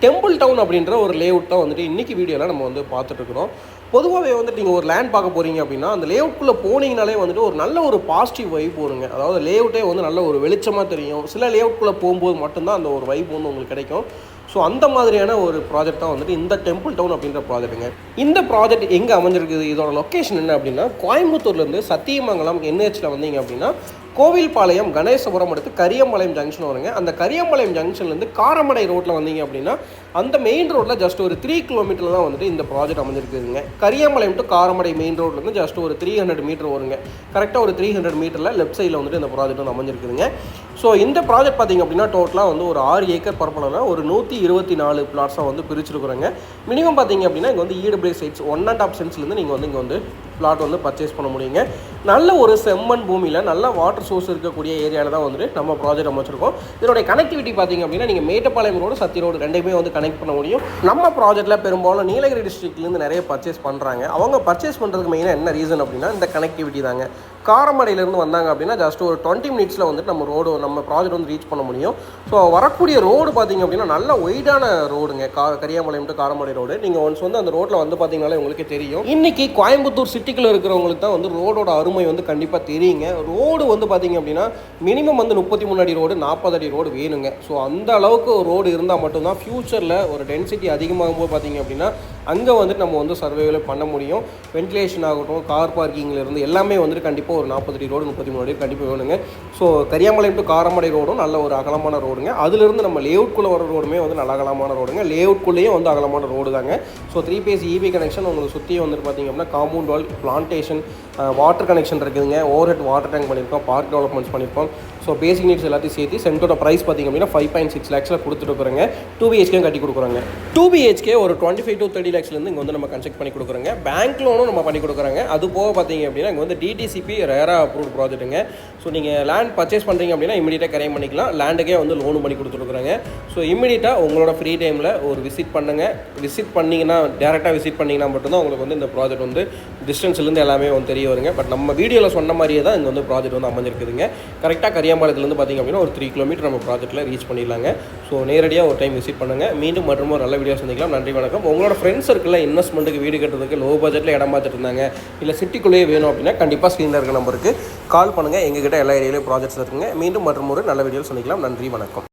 Temple down அப்படின்ற ஒரு layout தான் வந்துட்டு இன்றைக்கி வீடியோவில் நம்ம வந்து பார்த்துட்ருக்குறோம். பொதுவாகவே வந்துட்டு நீங்கள் ஒரு லேண்ட் பார்க்க போகிறீங்க அப்படின்னா அந்த லேஅவுட்குள்ளே போனீங்கனாலே வந்துட்டு ஒரு நல்ல ஒரு பாசிட்டிவ் வைப் வருங்க. அதாவது லேஅவுட்டே வந்து நல்ல ஒரு வெளிச்சமாக தெரியும். சில லேஅவுட்குள்ளே போகும்போது மட்டும்தான் அந்த ஒரு வைப் வந்து உங்களுக்கு கிடைக்கும். ஸோ அந்த மாதிரியான ஒரு ப்ராஜெக்ட் தான் வந்துட்டு இந்த டெம்பிள் டவுன் அப்படின்ற ப்ராஜெக்ட்டுங்க. இந்த ப்ராஜெக்ட் எங்கே அமைஞ்சிருக்குது, இதோட லொக்கேஷன் என்ன அப்படின்னா கோயம்புத்தூர்லேருந்து சத்தியமங்கலம் NHல வந்தீங்க அப்படின்னா கோவில்பாளையம் கணேசபுரம் அடுத்து கரியம்பாளையம் ஜங்ஷன் வருங்க. அந்த கரியம்பாளையம் ஜங்ஷன்லேருந்து காரமடை ரோட்டில் வந்தீங்க அப்படின்னா அந்த மெயின் ரோட்டில் ஜஸ்ட் ஒரு 3 கிலோமீட்டர் தான் வந்துட்டு இந்த ப்ராஜெக்ட் அமைஞ்சிருக்குதுங்க. கரியம்பாளையம் டு காரமடை மெயின் ரோட்லேருந்து ஜஸ்ட் ஒரு 300 மீட்டர் வருங்க. கரெக்டாக ஒரு 300 மீட்டரில் லெஃப்ட் சைடில் வந்துட்டு இந்த ப்ராஜெக்ட் வந்து அமைஞ்சிருக்குதுங்க. ஸோ இந்த ப்ராஜெக்ட் பார்த்திங்க அப்படின்னா டோட்டலாக வந்து ஒரு 6 ஏக்கர் பரப்பளவில் ஒரு 124 பிளாட்ஸாக வந்து பிரிச்சுருக்குறோங்க. மினிமம் பார்த்திங்க அப்படின்னா இங்கே வந்து EWS சைட்ஸ் 1.5 சென்ட்ஸ்லேருந்து நீங்கள் வந்து இங்கே வந்து பிளாட் வந்து பர்ச்சேஸ் பண்ண முடியுங்க. நல்ல ஒரு செம்மண் பூமியில் நல்ல வாட்டர் சோர்ஸ் இருக்கக்கூடிய ஏரியாவில் தான் வந்துட்டு நம்ம ப்ராஜெக்ட் அமைச்சிருக்கோம். இதோடைய கனெக்டிவிட்டி பார்த்திங்க அப்படின்னா நீங்கள் மேட்டுப்பாளையம் ரோடு சத்தி ரோடு ரெண்டையுமே வந்து கனெக்ட் பண்ண முடியும். நம்ம ப்ராஜெக்ட்டில் பெரும்பாலும் நீலகிரி டிஸ்ட்ரிக்ட்லேருந்து நிறைய பர்ச்சேஸ் பண்ணுறாங்க. அவங்க பர்ச்சேஸ் பண்ணுறதுக்கு மெயினாக என்ன ரீசன் அப்படின்னா இந்த கனெக்டிவிட்டி தாங்க. காரமடையிலேருந்து வந்தாங்க அப்படின்னா ஜஸ்ட் ஒரு 20 மினிட்ஸில் வந்துட்டு நம்ம ப்ராஜெக்ட் வந்து ரீச் பண்ண முடியும். ஸோ வரக்கூடிய ரோடு பார்த்திங்க அப்படின்னா நல்ல ஒய்டான ரோடுங்க. Kariyampalayam to Karamadai road. நீங்கள் ஒன்ஸ் வந்து அந்த ரோட்டில் வந்து பார்த்திங்கனாலே உங்களுக்கு தெரியும். இன்றைக்கி கோயம்புத்தூர் சிட்டிக்குள்ளே இருக்கிறவங்களுக்கு தான் வந்து ரோடோட அருமை வந்து கண்டிப்பாக தெரியுங்க. ரோடு வந்து பார்த்திங்க அப்படின்னா மினிமம் வந்து 33 அடி ரோடு 40 அடி ரோடு வேணுங்க. ஸோ அந்த அளவுக்கு ரோடு இருந்தால் மட்டும்தான் ஃப்யூச்சரில் ஒரு டென்சிட்டி அதிகமாகும் போது பார்த்திங்க அப்படின்னா அங்கே வந்துட்டு நம்ம வந்து சர்வைவில் பண்ண முடியும். வென்டிலேஷன் ஆகட்டும், கார் பார்க்கிங்லேருந்து எல்லாமே வந்துட்டு கண்டிப்பாக ஒரு 40 அடி ரோடு 33 அடி கண்டிப்பாக வேணுங்க. ஸோ கரியாம்பாளையம் டு காரமடை ரோடும் நல்ல ஒரு அகலமான ரோடுங்க. அதுலேருந்து நம்ம லேஅவுட்குள்ளே வர ரோடுமே வந்து நல்ல அகலமான ரோடுங்க. லேஅவுட்குள்ளேயும் வந்து அகலமான ரோடு தாங்க. ஸோ 3 phase EB கனெக்ஷன் உங்களுக்கு சுற்றி வந்துட்டு பார்த்திங்க அப்படின்னா compound wall, plantation, water connection இருக்குதுங்க. ஓவர் ஹெட் வாட்டர் டேங்க் பண்ணியிருக்கோம், பார்க் டெவலப்மெண்ட்ஸ் பண்ணியிருக்கோம். ஸோ பேசிக் நீட்ஸ் எல்லாத்தையும் சேர்த்து சென்டோட ப்ரைஸ் பார்த்திங்க அப்படின்னா 5.6 lakhஸில் கொடுத்துருக்குறோங்க. 2 BHK கட்டி கொடுக்குறாங்க. 2 BHK ஒரு 25 to 30 lakhஸ்லேருந்து இங்கே வந்து நம்ம கன்ஸ்ட்ரக்ட் பண்ணி கொடுக்குறோங்க. பேங்க் லோனும் நம்ம பண்ணி கொடுக்குறாங்க. அது போக பார்த்திங்க அப்படின்னா இங்கே வந்து DTCP ரேராக அப்ரூவ்ட் ப்ராஜெக்ட்டுங்க. ஸோ நீங்கள் லேண்ட் பர்ச்சேஸ் பண்ணுறீங்க அப்படின்னா இமீடியட்டாக கிரைம் பண்ணிக்கலாம். லேண்டுக்கே வந்து லோனும் பண்ணி கொடுத்துருக்குறாங்க. ஸோ இமீடியட்டாக உங்களோட ஃப்ரீ டைமில் ஒரு விசிட் பண்ணுங்கள். விசிட் பண்ணிங்கன்னா டேரெக்டாக விசிட் பண்ணிங்கன்னா மட்டும்தான் உங்களுக்கு வந்து இந்த ப்ராஜெக்ட் வந்து டிஸ்டன்ஸ்லேருந்து எல்லாமே வந்து தெரிய வருங்க. பட் நம்ம வீடியோவில் சொன்ன மாதிரியே தான் இங்கே வந்து ப்ராஜெக்ட் வந்து அமைஞ்சிருக்குதுங்க. கரெக்டாக கரியாம்பாளையத்துலேருந்து பார்த்திங்க அப்படின்னா ஒரு 3 கிலோமீட்டர் நம்ம ப்ராஜெக்ட்டில் ரீச் பண்ணிடலாங்க. ஸோ நேரடியாக ஒரு டைம் விசிட் பண்ணுங்கள். மீண்டும் மற்றும் ஒரு நல்ல வீடியோ சந்திக்கலாம். நன்றி, வணக்கம். உங்களோட ஃப்ரெண்ட்ஸ் சர்க்கிளில் இன்வெஸ்ட்மெண்ட்டுக்கு வீடு கட்டுறதுக்கு லோ பட்ஜெட்டில் இடம் பார்த்துட்டு இருந்தாங்க, இல்லை சிட்டிக்குள்ளேயே வேணும் அப்படின்னா கண்டிப்பாக ஸ்க்ரீனில் இருக்க நம்பருக்கு கால் பண்ணுங்கள். எங்ககிட்ட எல்லா ஏரியாவிலையும் ப்ராஜெக்ட்ஸ் இருக்குங்க. மீண்டும் மற்றும் ஒரு நல்ல வீடியோ சந்திக்கலாம். நன்றி, வணக்கம்.